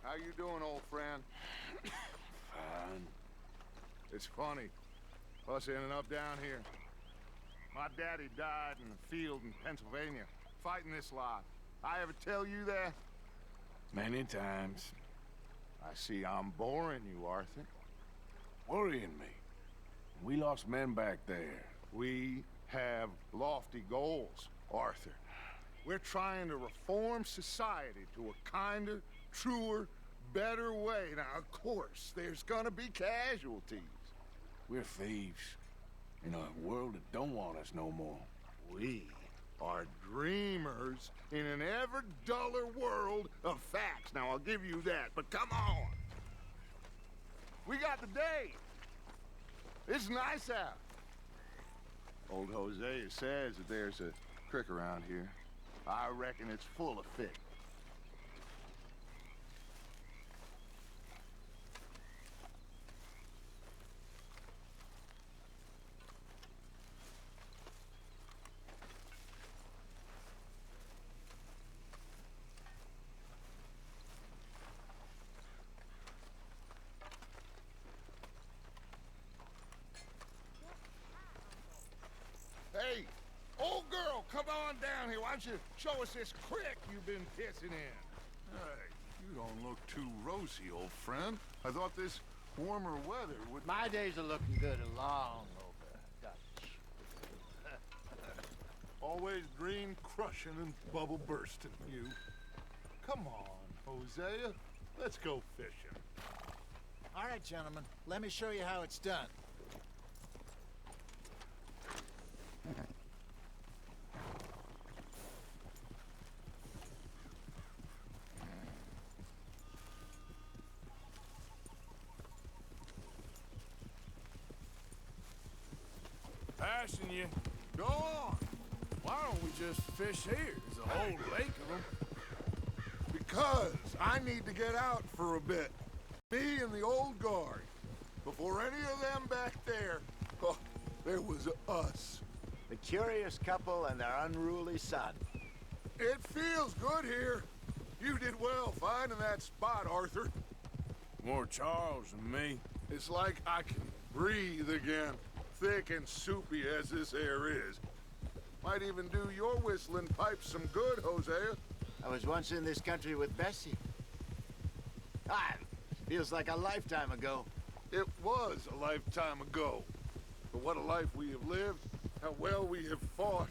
How you doing, old friend? Fine. It's funny, us ending up down here. My daddy died in the field in Pennsylvania, fighting this lot. I ever tell you that? Many times. I see I'm boring you, Arthur. Worrying me. We lost men back there. We have lofty goals, Arthur. We're trying to reform society to a kinder, truer, better way. Now, of course, there's gonna be casualties. We're thieves. In a world that don't want us no more. We are dreamers in an ever duller world of facts. Now, I'll give you that, but come on. We got the day. It's nice out. Old Hosea says that there's a creek around here. I reckon it's full of fish. Hey, old girl, come on down here. Why don't you show us this creek you've been pissing in? Hey, you don't look too rosy, old friend. I thought this warmer weather would... My days are looking good along over, Dutch. Always dream crushing and bubble bursting, you. Come on, Hosea. Let's go fishing. All right, gentlemen. Let me show you how it's done. Passing you. Go on, Why don't we just fish here? There's a whole lake of them. because I need to get out for a bit. Me and the old guard. Before any of them back there, oh, there was us. The curious couple and their unruly son. It feels good here. You did well finding that spot, Arthur. More Charles than me. It's like I can breathe again, thick and soupy as this air is. Might even do your whistling pipes some good, Hosea. I was once in this country with Bessie. Ah, feels like a lifetime ago. It was a lifetime ago. But what a life we have lived, how well we have fought,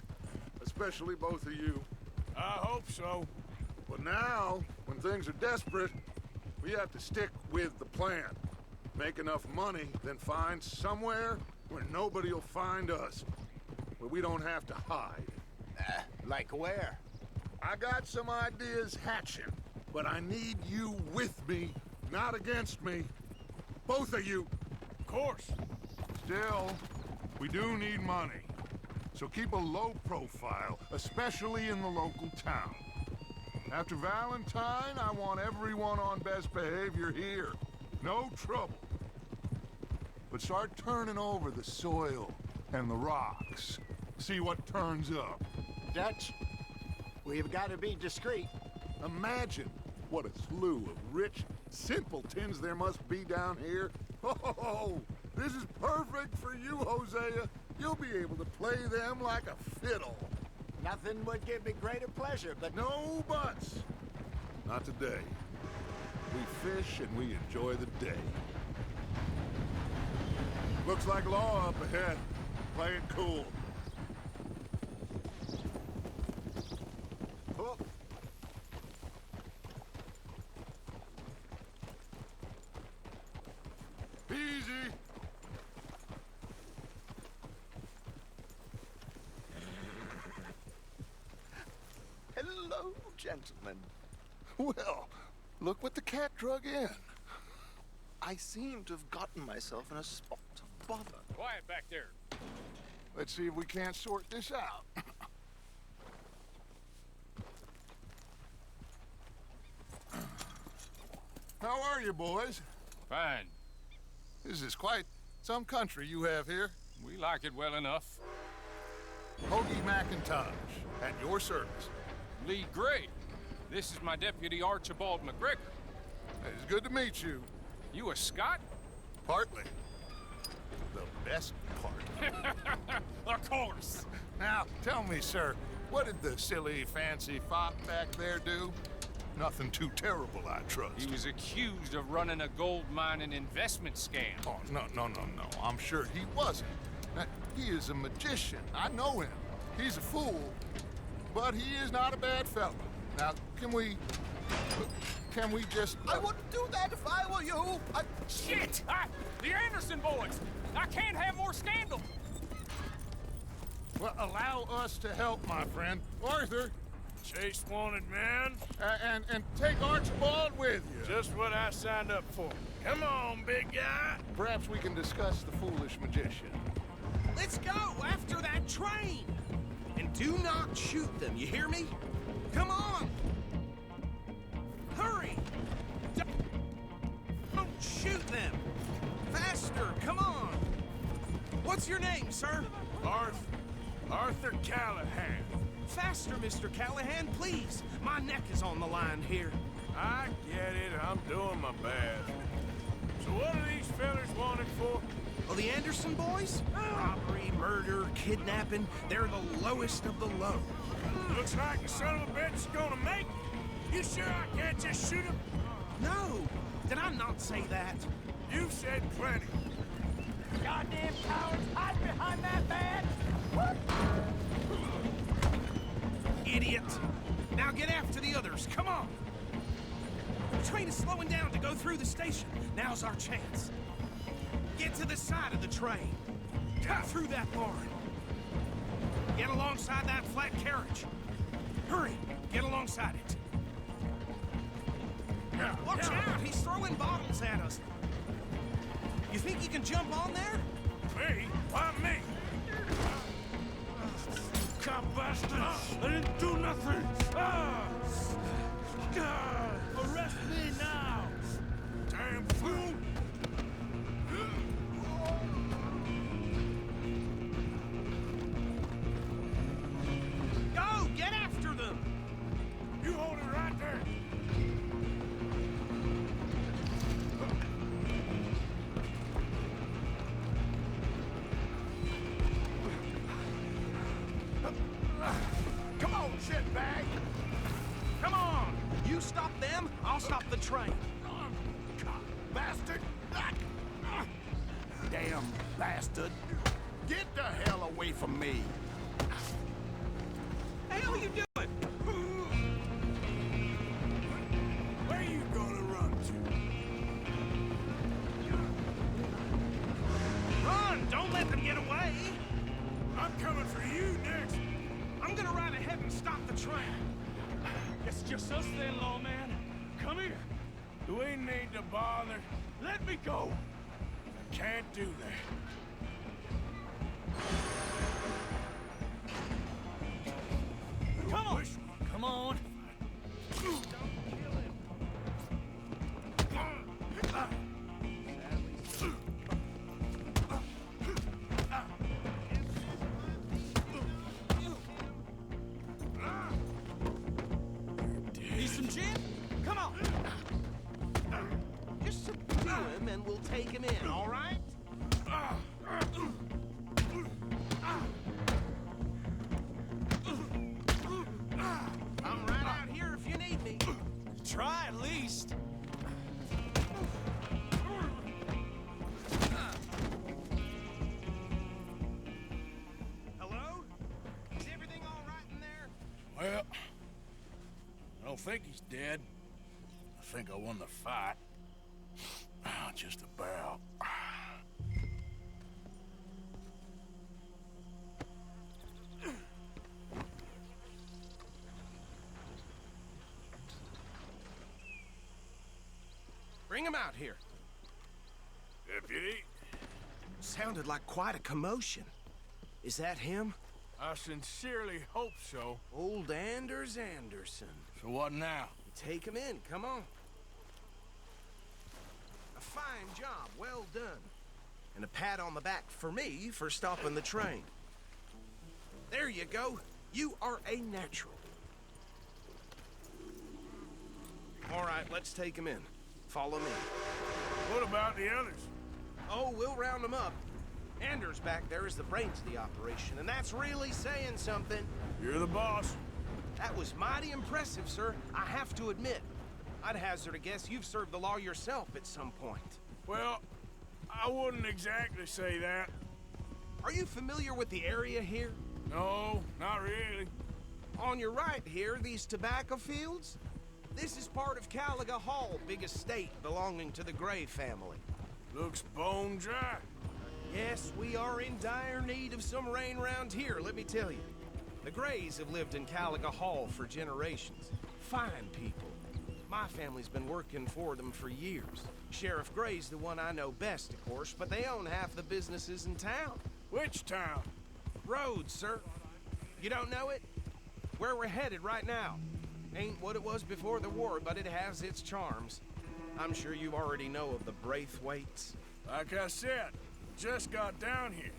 especially both of you. I hope so. But now, when things are desperate, we have to stick with the plan. Make enough money, then find somewhere where nobody will find us. Where we don't have to hide. Like where? I got some ideas hatching, but I need you with me, not against me. Both of you. Of course. Still, we do need money. So keep a low profile, especially in the local town. After Valentine, I want everyone on best behavior here. No trouble. But start turning over the soil and the rocks. See what turns up. Dutch, we've got to be discreet. Imagine what a slew of rich simpletons there must be down here. Oh, this is perfect for you, Hosea. You'll be able to play them like a fiddle. Nothing would give me greater pleasure, but No buts. Not today. We fish and we enjoy the day. Looks like law up ahead. Play it cool. Oh, Easy. hello, gentlemen. Well, look what the cat drug in. I seem to have gotten myself in a spot of bother. Quiet back there. Let's see if we can't sort this out. How are you, boys? Fine. This is quite some country you have here. We like it well enough. Hoagie McIntosh, at your service. Lee Gray. This is my deputy Archibald McGregor. It's good to meet you. You a Scot? Partly. The best part. Of course. Now, tell me, sir, what did the silly, fancy fop back there do? Nothing too terrible, I trust. He was accused of running a gold mining investment scam. Oh, no. I'm sure he wasn't. He is a magician. I know him. He's a fool, but he is not a bad fellow. Now, can we just... I wouldn't do that if I were you. Shit! The Anderson boys! I can't have more scandal! Well, allow us to help, my friend. Arthur, Chase wanted man. and take Archibald with you. Just what I signed up for. Come on, big guy. Perhaps we can discuss the foolish magician. Let's go after that train! And do not shoot them, you hear me? Come on! Hurry! Don't shoot them! Faster, come on! What's your name, sir? Arthur Callahan. Faster, Mr. Callahan, please. My neck is on the line here. I get it. I'm doing my best. So what are these fellas wanted for? Oh, the Anderson boys? Robbery, murder, kidnapping. They're the lowest of the low. Looks like the son of a bitch is gonna make it. You sure I can't just shoot him? No! Did I not say that? You've said plenty. Goddamn cowards, hide behind that badge! What? Idiot! Now get after the others, come on! The train is slowing down to go through the station. Now's our chance. Get to the side of the train. Cut through that barn. Get alongside that flat carriage. Hurry, get alongside it. Watch out, he's throwing bottles at us. You think you can jump on there? Me? Why me? Cop bastard! I didn't do nothing! Arrest me now! Damn fool! Go, get after them! You hold it right there! Come on, shitbag! Come on! You stop them, I'll stop the train. Bastard! Damn bastard! Get the hell away from me! The hell are you doing? Where you gonna run to? Run! Don't let them get away! I'm coming for you next! I'm gonna ride ahead and stop the train. It's just us then, lawman. Come here. Do we need to bother? Let me go. Can't do that. Come on. Come on. Need some gin? Come on. Just subdue him and we'll take him in, all right? I'm right out here if you need me. Try at least. Hello? Is everything all right in there? Well, I don't think he's dead. I think I won the fight. Just about. Bring him out here. Deputy, Sounded like quite a commotion. Is that him? I sincerely hope so. Old Anders Anderson. So what now? Take him in, come on. A fine job, well done. And a pat on the back for me for stopping the train. There you go. You are a natural. All right, let's take him in. Follow me. What about the others? Oh, we'll round them up. Anders back there is the brains of the operation, and that's really saying something. You're the boss. That was mighty impressive, sir. I have to admit. I'd hazard a guess you've served the law yourself at some point. Well, I wouldn't exactly say that. Are you familiar with the area here? No, not really. On your right here, these tobacco fields? This is part of Caliga Hall, big estate belonging to the Gray family. Looks bone dry. Yes, we are in dire need of some rain round here, let me tell you. The Grays have lived in Caliga Hall for generations. Fine people. My family's been working for them for years. Sheriff Gray's the one I know best, of course, but they own half the businesses in town. Which town? Rhodes, sir. You don't know it? Where we're headed right now. Ain't what it was before the war, but it has its charms. I'm sure you already know of the Braithwaites. Like I said, just got down here.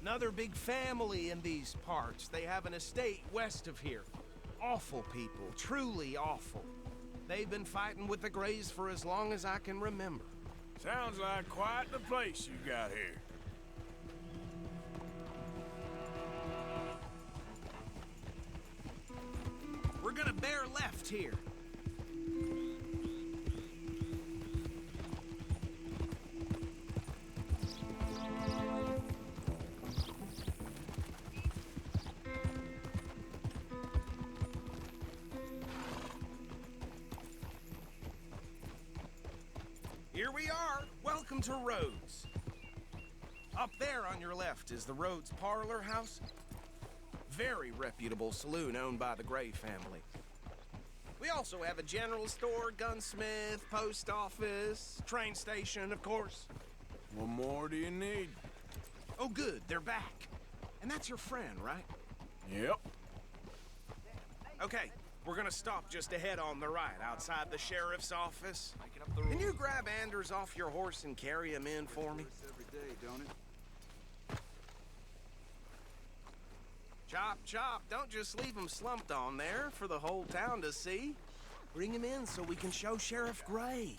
Another big family in these parts. They have an estate west of here. Awful people, truly awful. They've been fighting with the Grays for as long as I can remember. Sounds like quite the place you got here. We're gonna bear left here. Here we are. Welcome to Rhodes. Up there on your left is the Rhodes Parlor House. Very reputable saloon owned by the Gray family. We also have a general store, gunsmith, post office, train station, of course. What more do you need? Oh, good, they're back. And that's your friend, right? Yep. Okay, we're gonna stop just ahead on the right, outside the sheriff's office. Can you grab Anders off your horse and carry him in for me? Every day, don't it? Chop, chop, don't just leave him slumped on there for the whole town to see. Bring him in so we can show Sheriff Gray.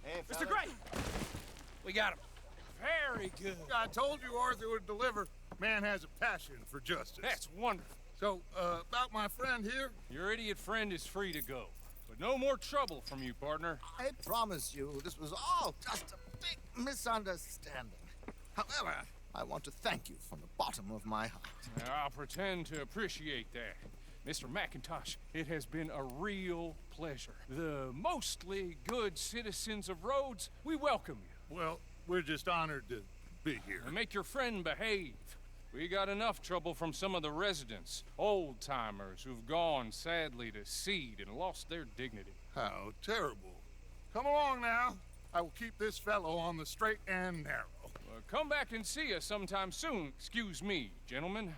Hey, Mr. fella. Gray! We got him. Very good. I told you Arthur would deliver. Man has a passion for justice. That's wonderful. So, about my friend here? Your idiot friend is free to go. But no more trouble from you, partner. I promise you, this was all just a big misunderstanding. However, I want to thank you from the bottom of my heart. I'll pretend to appreciate that. Mr. McIntosh, it has been a real pleasure. The mostly good citizens of Rhodes, we welcome you. Well, we're just honored to be here. And make your friend behave. We got enough trouble from some of the residents, old-timers who've gone, sadly, to seed and lost their dignity. How terrible. Come along now. I will keep this fellow on the straight and narrow. Come back and see us sometime soon. Excuse me, gentlemen.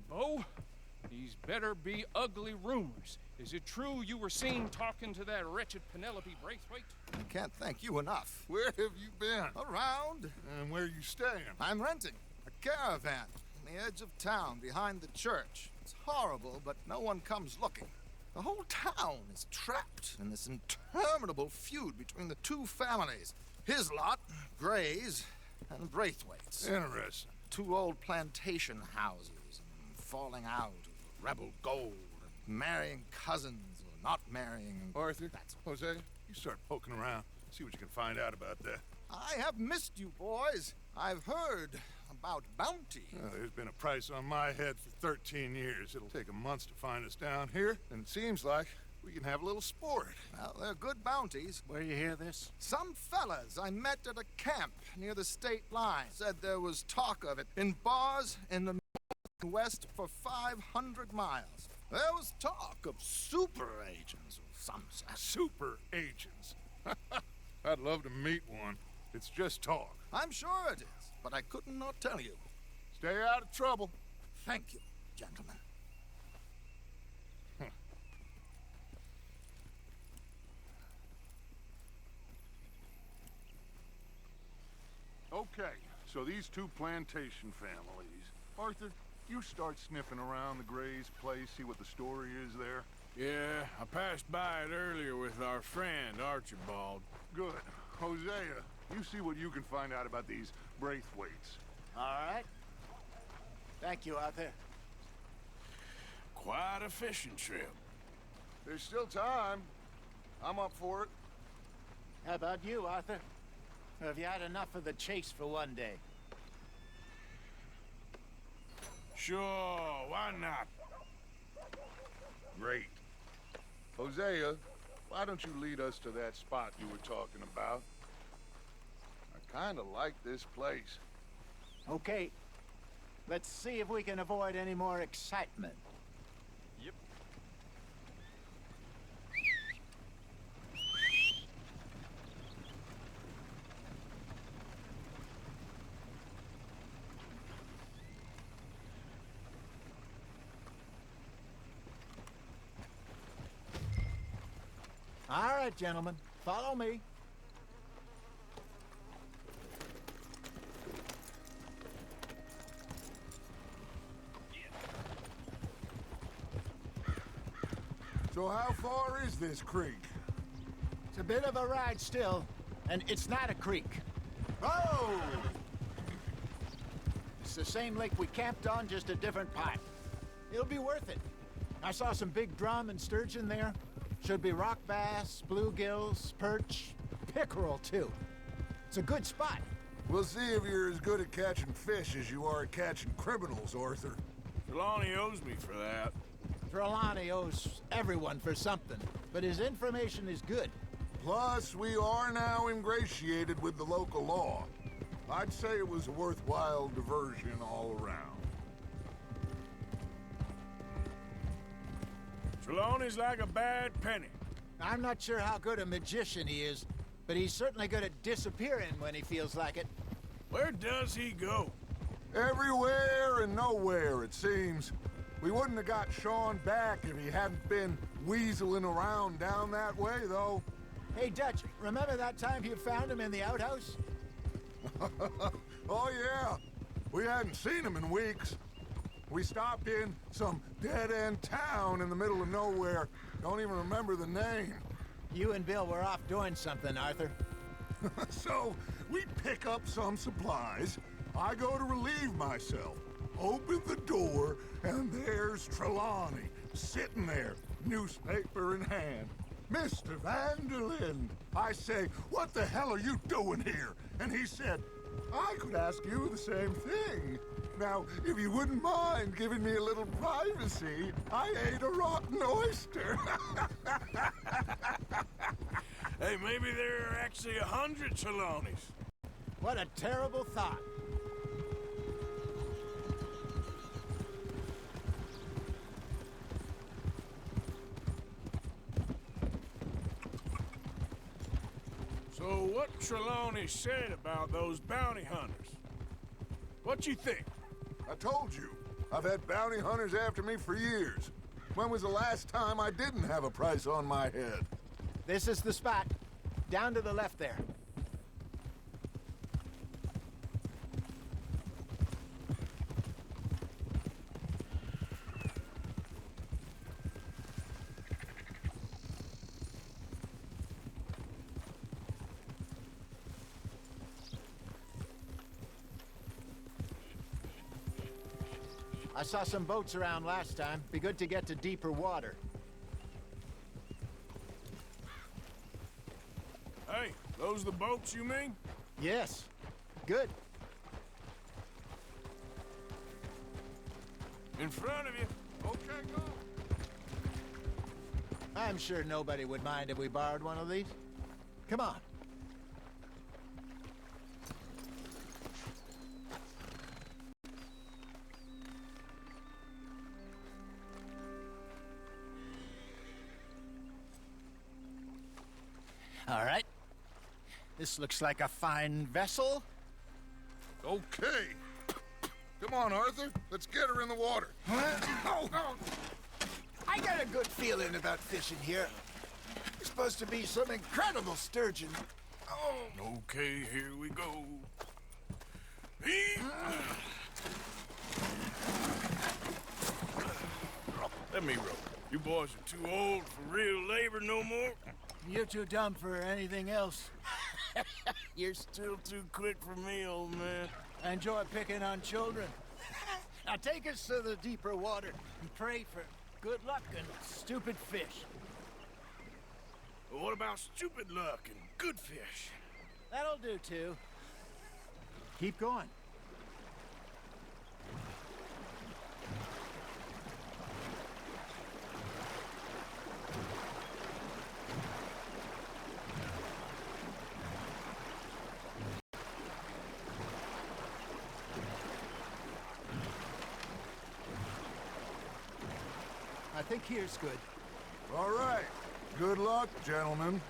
Bo, these better be ugly rumors. Is it true you were seen talking to that wretched Penelope Braithwaite? I can't thank you enough. Where have you been? Around, And where you staying? I'm renting a caravan on the edge of town behind the church. It's horrible, but no one comes looking. The whole town is trapped in this interminable feud between the two families. His lot, Gray's, and Braithwaite's. Interesting. Two old plantation houses, and falling out of rebel gold, and marrying cousins or not marrying. And Arthur, That's Jose, you start poking around. See what you can find out about that. I have missed you, boys. I've heard about bounty. There's been a price on my head for 13 years. It'll take a month to find us down here, and it seems like we can have a little sport. Well, they're good bounties. Where you hear this? Some fellas I met at a camp near the state line said there was talk of it in bars in the north and west for 500 miles. There was talk of super agents of some sort. Super agents. I'd love to meet one. It's just talk. I'm sure it is, but I couldn't not tell you. Stay out of trouble. Thank you, gentlemen. Okay, so these two plantation families. Arthur, you start sniffing around the Gray's place, see what the story is there. Yeah, I passed by it earlier with our friend, Archibald. Good. Hosea, you see what you can find out about these Braithwaites. All right. Thank you, Arthur. Quite a fishing trip. There's still time. I'm up for it. How about you, Arthur? Or have you had enough of the chase for one day? Sure, why not? Great. Hosea, why don't you lead us to that spot you were talking about? I kinda like this place. Okay. Let's see if we can avoid any more excitement. Yep. All right, gentlemen. Follow me. So how far is this creek? It's a bit of a ride still, and it's not a creek. Oh! It's the same lake we camped on, just a different part. It'll be worth it. I saw some big drum and sturgeon there. Should be rock bass, bluegills, perch, pickerel, too. It's a good spot. We'll see if you're as good at catching fish as you are at catching criminals, Arthur. Trelawney owes me for that. Trelawney owes everyone for something, but his information is good. Plus, we are now ingratiated with the local law. I'd say it was a worthwhile diversion all around. Trelawney's like a bad penny. I'm not sure how good a magician he is, but he's certainly good at disappearing when he feels like it. Where does he go? Everywhere and nowhere, it seems. We wouldn't have got Sean back if he hadn't been weaseling around down that way, though. Hey, Dutch, remember that time you found him in the outhouse? Oh, yeah. We hadn't seen him in weeks. We stopped in some dead-end town in the middle of nowhere. Don't even remember the name. You and Bill were off doing something, Arthur. So, we pick up some supplies. I go to relieve myself. Open the door, and there's Trelawney, sitting there, newspaper in hand. Mr. Vanderlyn. I say, what the hell are you doing here? And he said, I could ask you the same thing. Now, if you wouldn't mind giving me a little privacy, I ate a rotten oyster. Hey, maybe there are actually 100 Trelawneys. What a terrible thought. So what Trelawney said about those bounty hunters? What you think? I told you, I've had bounty hunters after me for years. When was the last time I didn't have a price on my head? This is the spot. Down to the left there. I saw some boats around last time. Be good to get to deeper water. Hey, those the boats you mean? Yes. Good. In front of you. Okay, go. I'm sure nobody would mind if we borrowed one of these. Come on. All right. This looks like a fine vessel. Okay. Come on, Arthur. Let's get her in the water. Oh, I got a good feeling about fishing here. There's supposed to be some incredible sturgeon. Oh. Okay, here we go. Heave. Let me rope. You boys are too old for real labor no more? You're too dumb for anything else. You're still too quick for me, old man. I enjoy picking on children. Now take us to the deeper water and pray for good luck and stupid fish. But what about stupid luck and good fish? That'll do too. Keep going. I think here's good. All right. Good luck, gentlemen.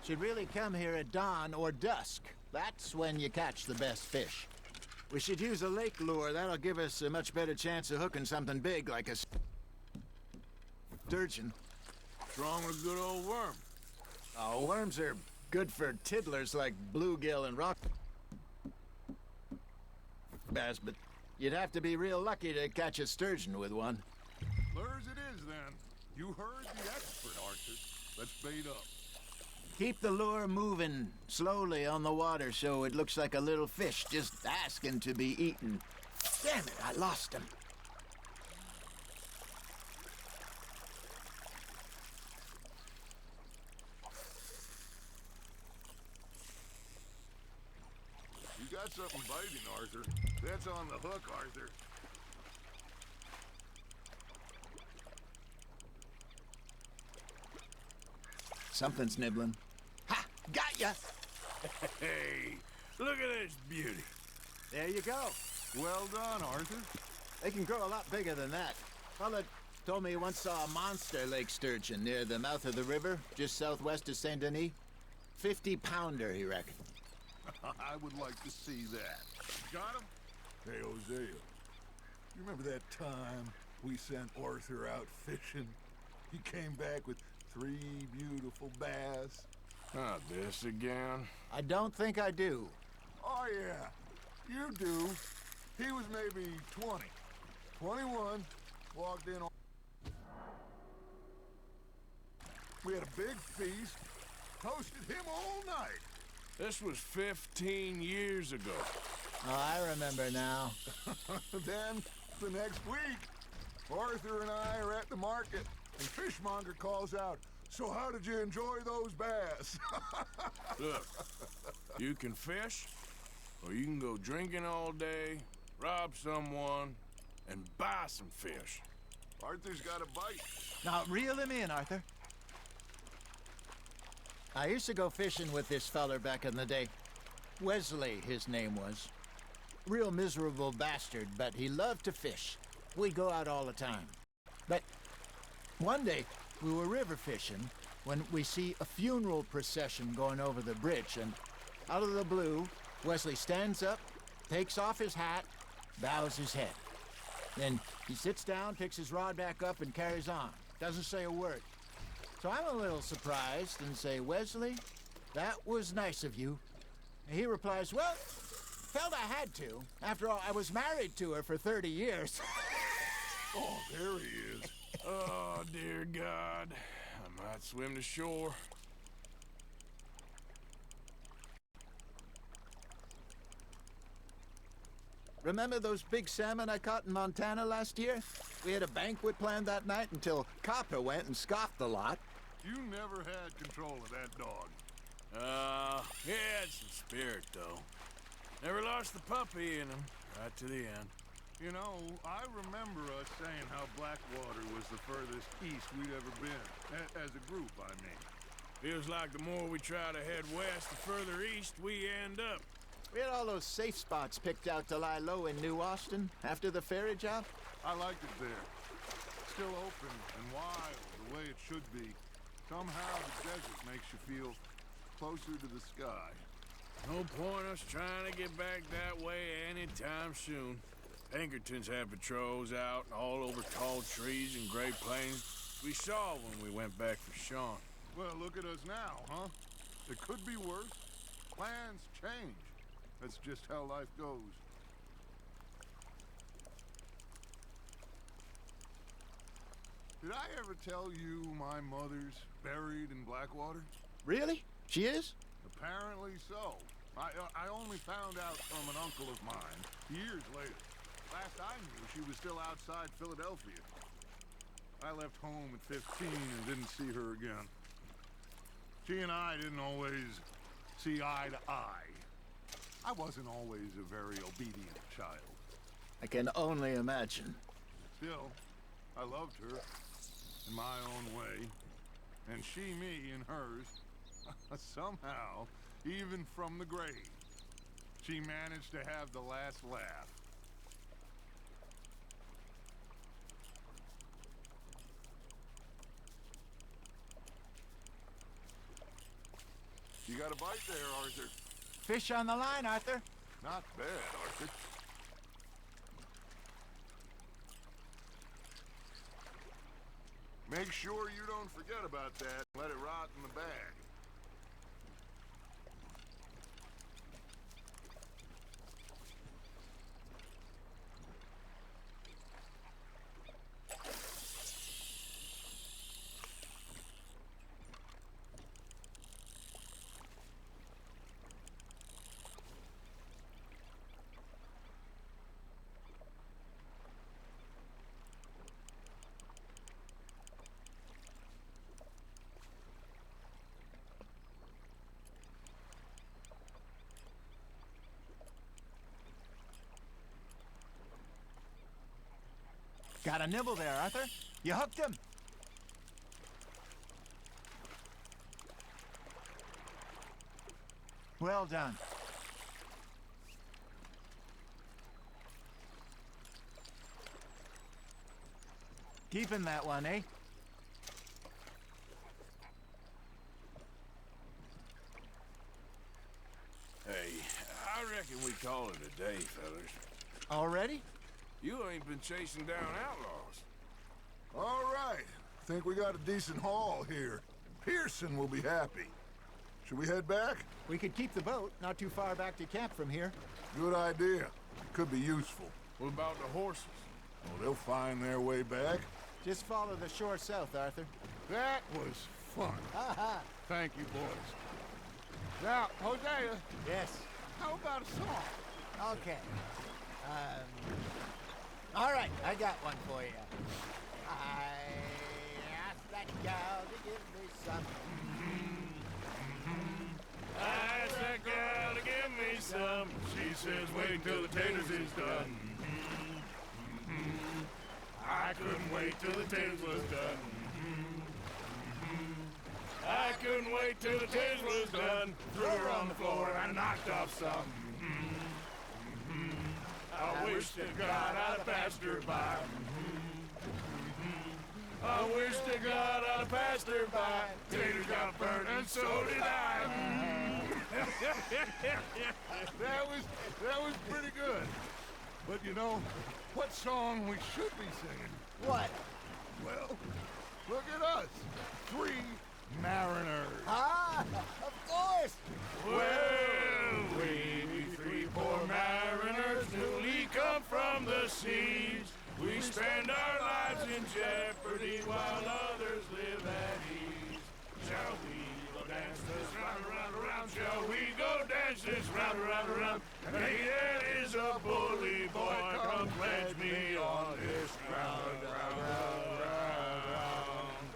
Should really come here at dawn or dusk. That's when you catch the best fish. We should use a lake lure. That'll give us a much better chance of hooking something big like a sturgeon. What's wrong with a good old worm? Oh, worms are good for tiddlers like bluegill and rock bass, but you'd have to be real lucky to catch a sturgeon with one. Lures it is, then. You heard the expert, Arthur. Let's bait up. Keep the lure moving slowly on the water so it looks like a little fish just asking to be eaten. Damn it, I lost him. You got something biting, Arthur. That's on the hook, Arthur. Something's nibbling. Ha! Got ya! Hey, look at this beauty. There you go. Well done, Arthur. They can grow a lot bigger than that. Fella told me he once saw a monster lake sturgeon near the mouth of the river, just southwest of Saint Denis. 50-pounder, he reckoned. I would like to see that. Got him? Hey, Hosea, you remember that time we sent Arthur out fishing? He came back with 3 beautiful bass. Not this again. I don't think I do. Oh, yeah. You do. He was maybe 20. 21. Walked in on... We had a big feast. Toasted him all night. This was 15 years ago. Oh, I remember now. Then, the next week, Arthur and I are at the market, and Fishmonger calls out, "So how did you enjoy those bass?" Look, you can fish, or you can go drinking all day, rob someone, and buy some fish. Arthur's got a bite. Now, reel him in, Arthur. I used to go fishing with this feller back in the day. Wesley, his name was. Real miserable bastard, but he loved to fish. We'd go out all the time. But one day, we were river fishing when we see a funeral procession going over the bridge, and out of the blue, Wesley stands up, takes off his hat, bows his head. Then he sits down, picks his rod back up, and carries on. Doesn't say a word. So I'm a little surprised and say, "Wesley, that was nice of you." And he replies, "Well, felt I had to. After all, I was married to her for 30 years. Oh, there he is. Oh, dear God. I might swim to shore. Remember those big salmon I caught in Montana last year? We had a banquet planned that night until Copper went and scoffed the lot. You never had control of that dog. He had some spirit, though. Never lost the puppy in him, right to the end. You know, I remember us saying how Blackwater was the furthest east we'd ever been. As a group, I mean. Feels like the more we try to head west, the further east we end up. We had all those safe spots picked out to lie low in New Austin after the ferry job. I liked it there. Still open and wild, the way it should be. Somehow the desert makes you feel closer to the sky. No point us trying to get back that way anytime soon. Pinkertons had patrols out all over tall trees and Great Plains. We saw when we went back for Sean. Well, look at us now, huh? It could be worse. Plans change. That's just how life goes. Did I ever tell you my mother's buried in Blackwater? Really? She is? Apparently so. I only found out from an uncle of mine years later. Last I knew, she was still outside Philadelphia. I left home at 15 and didn't see her again. She and I didn't always see eye to eye. I wasn't always a very obedient child. I can only imagine. Still, I loved her in my own way, and she me in hers. Somehow, even from the grave, she managed to have the last laugh. You got a bite there, Arthur. Fish on the line, Arthur. Not bad, Arthur. Make sure you don't forget about that. Let it rot in the bag. Got a nibble there, Arthur. You hooked him. Well done. Keeping that one, eh? Hey, I reckon we call it a day, fellas. Already? You ain't been chasing down outlaws. All right. Think we got a decent haul here. Pearson will be happy. Should we head back? We could keep the boat not too far back to camp from here. Good idea. Could be useful. What about the horses? Oh, they'll find their way back. Just follow the shore south, Arthur. That was fun. Ha Thank you, boys. Now, Hosea, Yes. how about a song? Okay. All right, I got one for you. I asked that gal to give me some. I asked that girl to give me some. She says, wait till the taters is done. I couldn't wait till the taters was done. I couldn't wait till the taters was done. Threw her on the floor and I knocked off some. I wish to God I'd have passed her by. I wish to God I'd have passed her by. Taters got burned and so did I. That was pretty good. But you know, what song we should be singing? What? Well, look at us. 3 mariners. Ah, of course. Well, we 3 poor mariners newly come from the seas. We spend our lives in jeopardy while others live at ease. Shall we go dance this round, around, around? Shall we go dance this round, around, around? Hey, that is a bully boy. Come pledge me on this ground, round, round, round.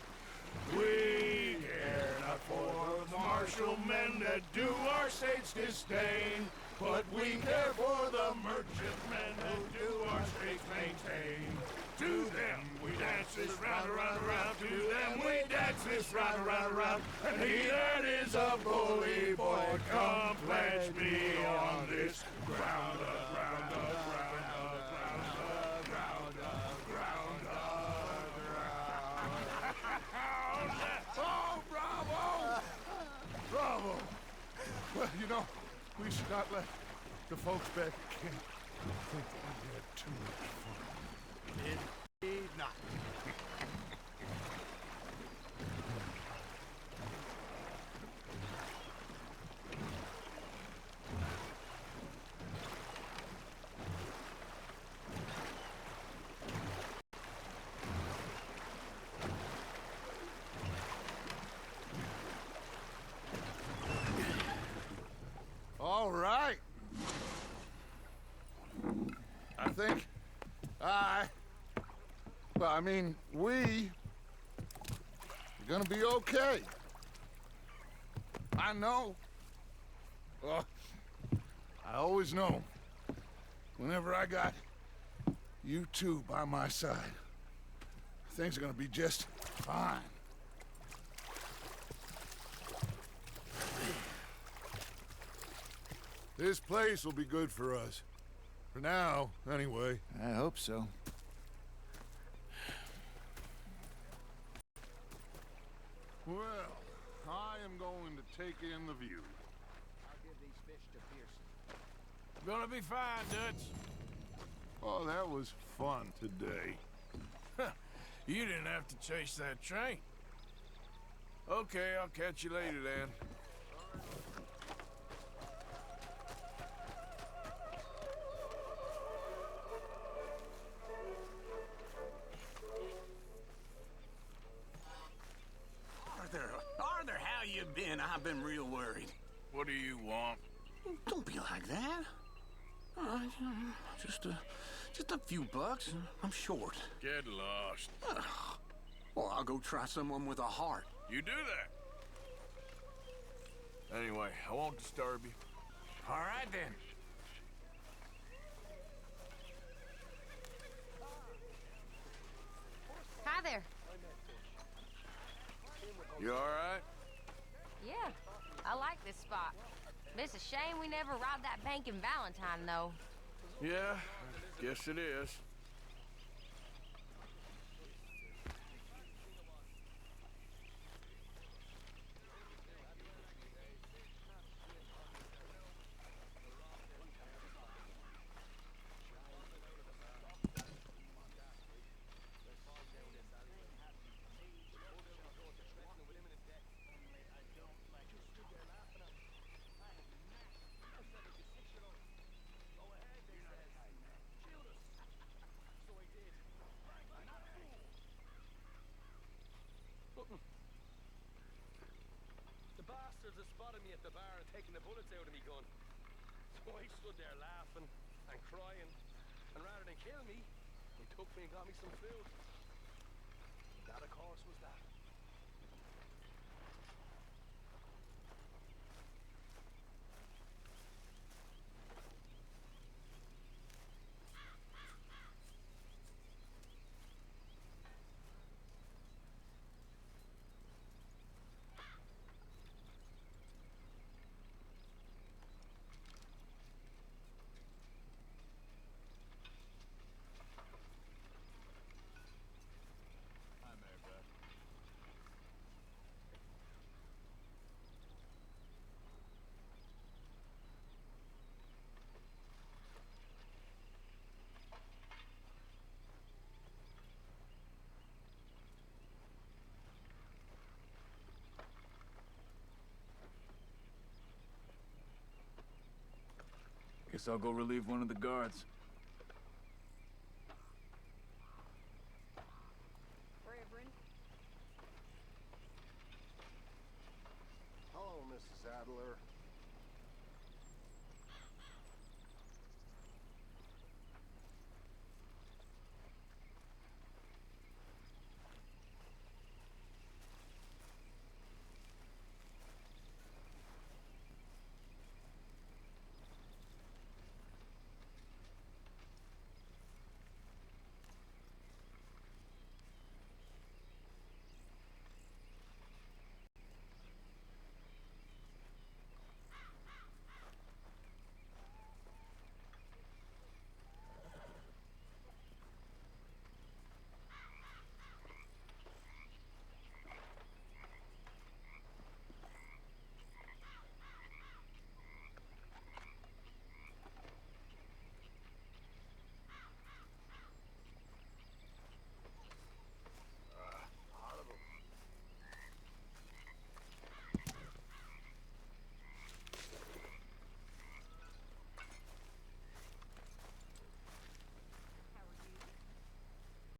We care not for the martial men that do our state's disdain, but we care for the merchantmen that do our state's maintain. To them we dance this round, around, around. To them we dance this round, around, around. And he that is a bully boy, come pledge me on this ground, ground, ground, ground, ground, ground, ground. Oh, bravo! Bravo! Well, you know, we should not let the folks back at camp think that we had too much fun. Indeed not. Well, I mean, we are gonna be okay. I know. Well, I always know. Whenever I got you two by my side, things are gonna be just fine. This place will be good for us. For now, anyway. I hope so. Well, I am going to take in the view. I'll give these fish to Pearson. Gonna be fine, Dutch. Oh, that was fun today. You didn't have to chase that train. Okay, I'll catch you later then. Arthur, how you been? I've been real worried. What do you want? Don't be like that. Just a few bucks. I'm short. Get lost. Well, I'll go try someone with a heart. You do that. Anyway, I won't disturb you. All right, then. Hi there. You all right? Yeah, I like this spot. But it's a shame we never robbed that bank in Valentine, though. Yeah, guess it is. The bastards had spotted me at the bar and taken the bullets out of me gun. So I stood there laughing and crying, and rather than kill me, they took me and got me some food. That, of course, was that. Guess I'll go relieve one of the guards.